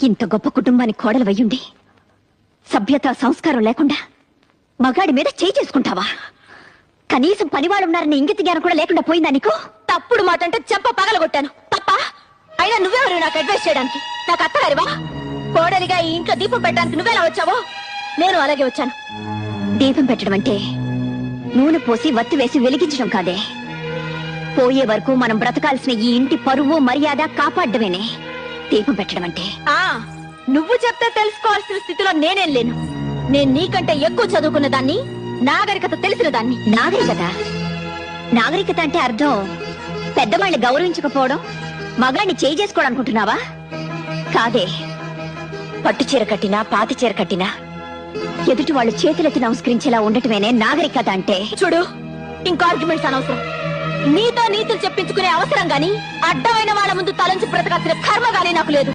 ఇంత గొప్ప కుటుంబానికి కోడలు వయ్యుండి సభ్యత సంస్కారం లేకుండా మగాడి మీద చేయి చేసుకుంటావా? కనీసం పనివాళ్ళున్నారని ఇంగిత జ్ఞానం కూడా లేకుండా పోయిందా నీకు? తప్పుడు మాట అంటే చెంప పగలగొట్టాను తప్ప. అయినా నువ్వెవరు నాకు అడ్వైస్ చేయడానికి? నాకు అత్తగారివా? కోడలిగా ఈ ఇంట్లో దీపం పెట్టడానికి నువ్వెలా వచ్చావో నేను అలాగే వచ్చాను. దీపం పెట్టడం అంటే నూనె పోసి వత్తి వేసి వెలిగించడం కాదే. పోయే వరకు మనం బ్రతకాల్సిన ఈ ఇంటి పరువు మర్యాద కాపాడమేనే దీపం పెట్టడం అంటే. నువ్వు చెప్తే తెలుసుకోవాల్సిన స్థితిలో నేనేం లేను. నేను నీకంటే ఎక్కువ చదువుకున్న దాన్ని, నాగరికత తెలిసిన దాన్ని. నాగరికత అంటే అర్థం పెద్దవాళ్ళని గౌరవించకపోవడం, మగాడిని చేయి చేసుకోవడం అనుకుంటున్నావా? కాదే. పట్టు చీర కట్టినా పాతి చీర కట్టినా ఎదుటి వాళ్ళు చేతులెత్తి నమస్కరించేలా ఉండటమేనే నాగరికత అంటే. చూడు, ఇంకో ఆర్గ్యుమెంట్స్ అనవసరం. నీతో నీతులు చెప్పించుకునే అవసరం గాని, అడ్డమైన వాళ్ళ ముందు తలంచి బ్రతకాల్సిన కర్మ గానీ నాకు లేదు.